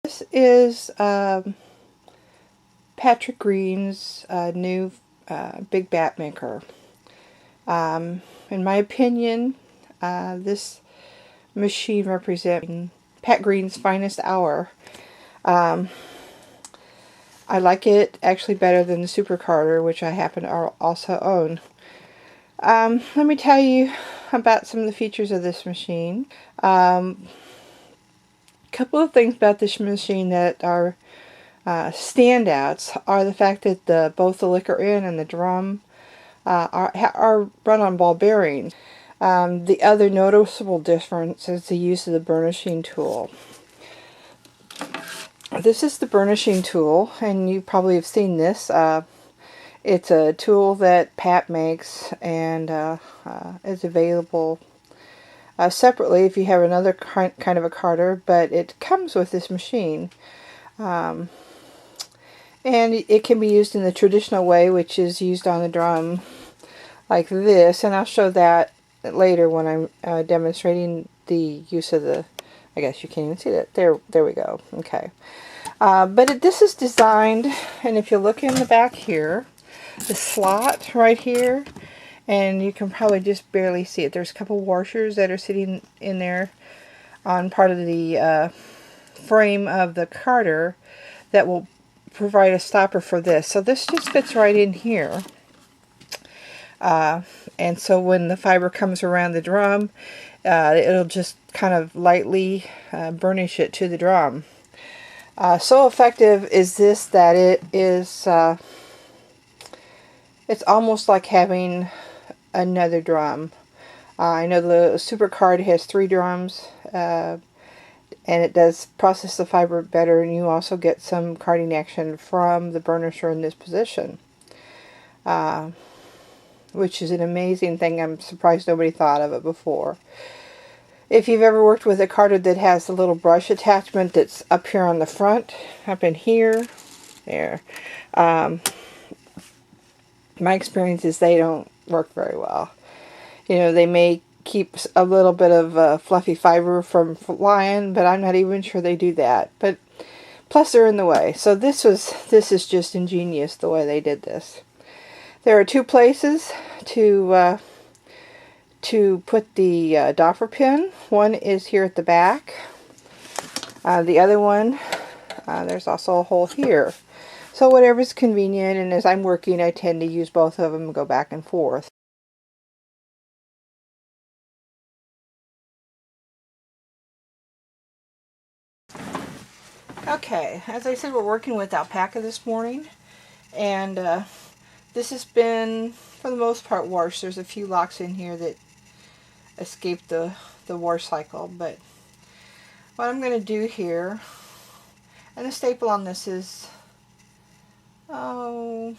This is Patrick Green's new Big Batt maker. In my opinion, this machine represents Pat Green's finest hour. I like it actually better than the Super Carter, which I happen to also own. Let me tell you about some of the features of this machine. Couple of things about this machine that are standouts are the fact that both the liquor in and the drum are run on ball bearings. The other noticeable difference is the use of the burnishing tool. This is the burnishing tool, and you probably have seen this. It's a tool that Pat makes and is available separately if you have another kind of a carder, but it comes with this machine. And it can be used in the traditional way, which is used on the drum like this, and I'll show that later when I'm demonstrating the use of the, I guess you can't even see that. There we go. Okay. But this is designed, and if you look in the back here, the slot right here, and you can probably just barely see it. There's a couple washers that are sitting in there on part of the frame of the carder that will provide a stopper for this. So this just fits right in here. And so when the fiber comes around the drum, it'll just kind of lightly burnish it to the drum. So effective is this that it is, it's almost like having another drum. I know the Super Card has 3 drums, and it does process the fiber better, and you also get some carding action from the burnisher in this position, which is an amazing thing. I'm surprised nobody thought of it before. If you've ever worked with a carder that has a little brush attachment that's up here on the front, up in here, there, my experience is they don't work very well. You know, they may keep a little bit of fluffy fiber from flying, but I'm not even sure they do that. But plus they're in the way. So this is just ingenious the way they did this. There are 2 places to put the doffer pin. One is here at the back. The other one, there's also a hole here. So whatever's convenient, and as I'm working, I tend to use both of them and go back and forth. Okay, as I said, we're working with Alpaca this morning, and this has been, for the most part, washed. There's a few locks in here that escaped the wash cycle, but what I'm going to do here, and the staple on this is, oh,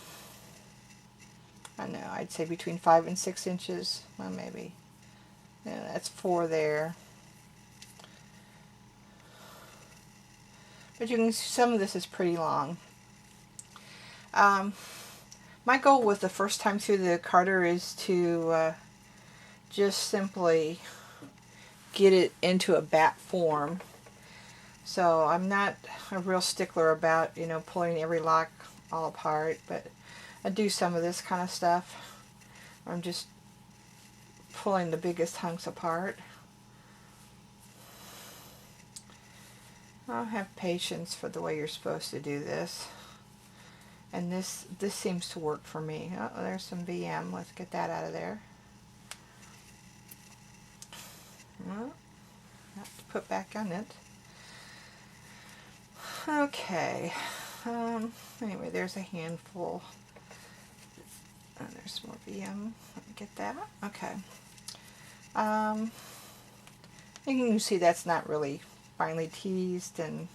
I don't know, I'd say between 5 and 6 inches, well, maybe, yeah, that's 4 there. But you can see some of this is pretty long. My goal with the first time through the carder is to just simply get it into a batt form. So I'm not a real stickler about, you know, pulling every lock all apart, but I do some of this kind of stuff. I'm just pulling the biggest hunks apart. I'll have patience for the way you're supposed to do this. And this seems to work for me. Oh, there's some VM. Let's get that out of there. Well, have to put back on it. Okay. Anyway, there's a handful. And there's more VM. Let me get that. Okay. You can see that's not really finely teased, and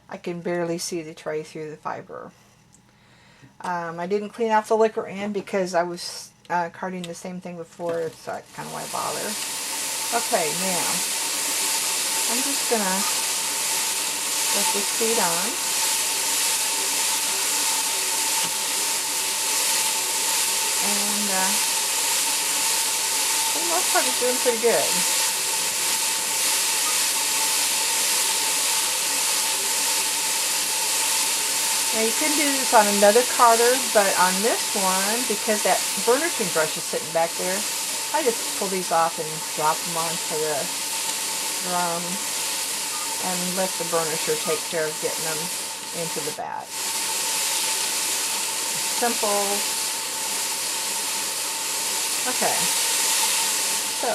I can barely see the tray through the fiber. I didn't clean off the liquor end because I was carding the same thing before, so I kind of why bother. Okay, now I'm just gonna let this feed on. And for the most part, it's doing pretty good. Now you can do this on another carder, but on this one, because that burnishing brush is sitting back there, I just pull these off and drop them onto the drum and let the burnisher take care of getting them into the bat. Simple. Okay. So,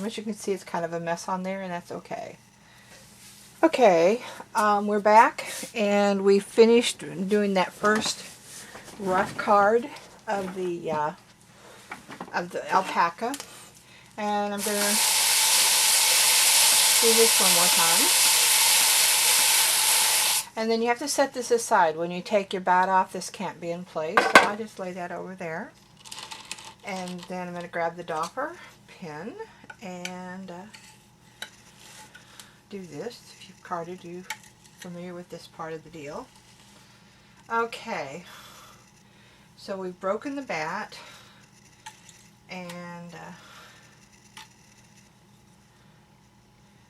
as you can see, it's kind of a mess on there, and that's okay. Okay, we're back, and we finished doing that first rough card of the alpaca, and I'm going to do this one more time. And then you have to set this aside. When you take your bat off, this can't be in place, so I'll just lay that over there. And then I'm going to grab the dopper pin and do this. If you've carded, you're familiar with this part of the deal. Okay, so we've broken the bat, and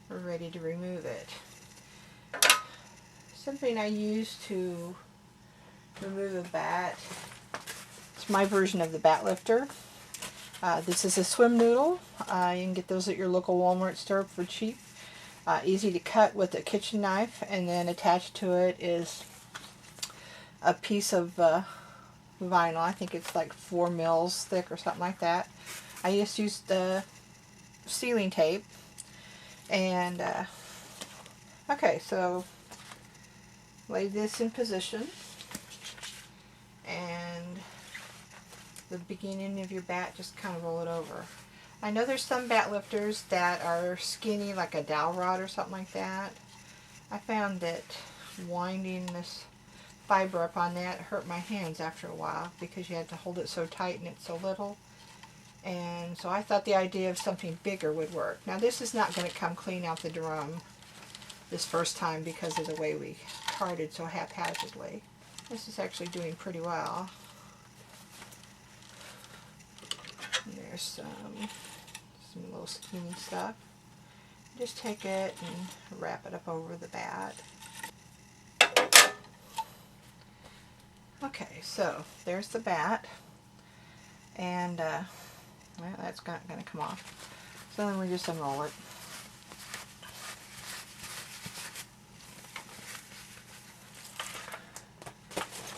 we're ready to remove it. Something I use to remove a bat, it's my version of the bat lifter. This is a swim noodle. You can get those at your local Walmart store for cheap. Easy to cut with a kitchen knife, and then attached to it is a piece of vinyl. I think it's like 4 mils thick or something like that. I just used the sealing tape. And okay, so lay this in position, and the beginning of your bat, just kind of roll it over. I know there's some bat lifters that are skinny, like a dowel rod or something like that. I found that winding this fiber up on that hurt my hands after a while, because you had to hold it so tight and it's so little. And so I thought the idea of something bigger would work. Now this is not going to come clean out the drum this first time because of the way we carded so haphazardly. This is actually doing pretty well. And there's some little skinny stuff. Just take it and wrap it up over the bat. Okay, so there's the bat, and well, that's not going to come off. So then we just unroll it.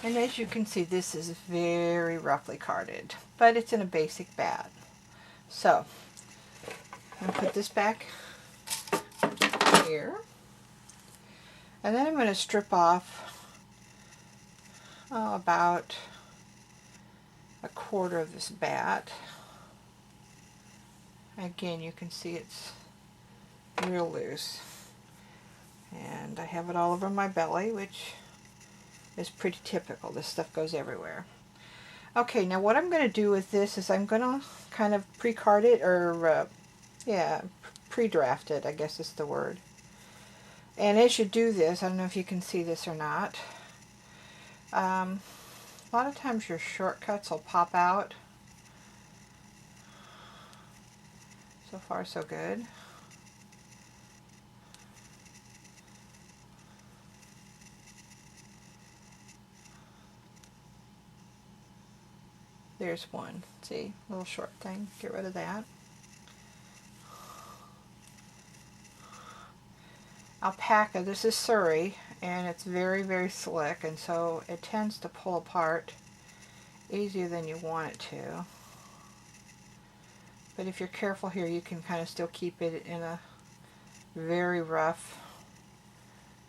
And as you can see, this is very roughly carded, but it's in a basic bat. So I'm going to put this back here, and then I'm going to strip off about a quarter of this bat. Again, you can see it's real loose, and I have it all over my belly, which is pretty typical. This stuff goes everywhere. Okay, now what I'm going to do with this is I'm going to kind of pre-card it, or yeah, pre-draft it, I guess is the word. And as you do this, I don't know if you can see this or not, a lot of times your shortcuts will pop out. So far, so good. There's one. See, little short thing. Get rid of that. Alpaca, this is Suri, and it's very, very slick, and so it tends to pull apart easier than you want it to. But if you're careful here, you can kind of still keep it in a very rough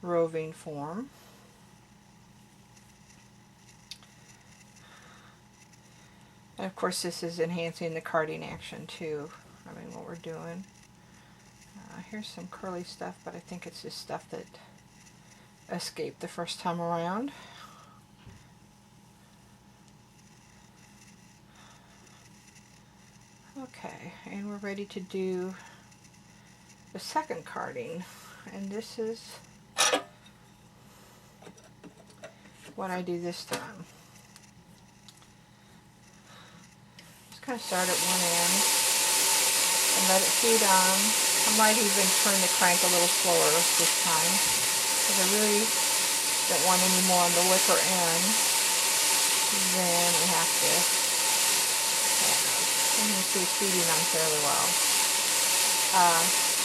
roving form. And of course this is enhancing the carding action too. I mean, what we're doing. Here's some curly stuff, but I think it's just stuff that escaped the first time around. Okay, and we're ready to do the second carding, and this is what I do this time. Just kind of start at one end and let it feed on. I might even turn the crank a little slower this time, because I really don't want any more on the liquor in, then we have to, you can see it's feeding on fairly well.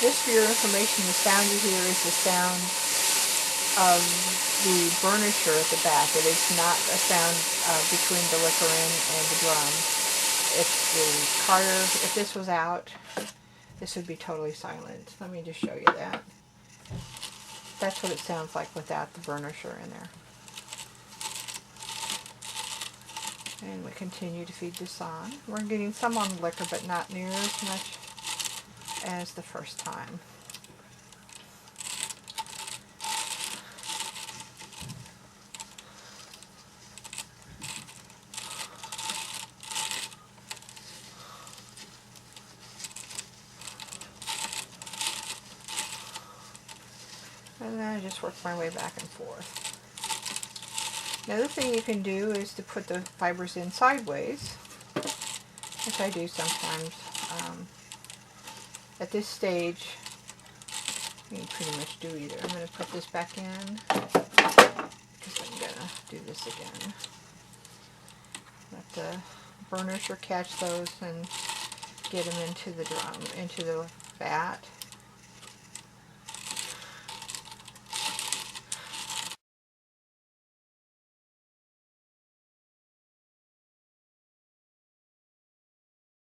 Just for your information, the sound you hear is the sound of the burnisher at the back. It is not a sound between the liquor in and the drum. If the carder, if this was out, this would be totally silent. Let me just show you that. That's what it sounds like without the burnisher in there. And we continue to feed this on. We're getting some on the liquor, but not near as much as the first time. And then I just work my way back and forth. Another thing you can do is to put the fibers in sideways, which I do sometimes. At this stage, you can pretty much do either. I'm going to put this back in, because I'm going to do this again. Let the burnisher catch those and get them into the drum, into the vat.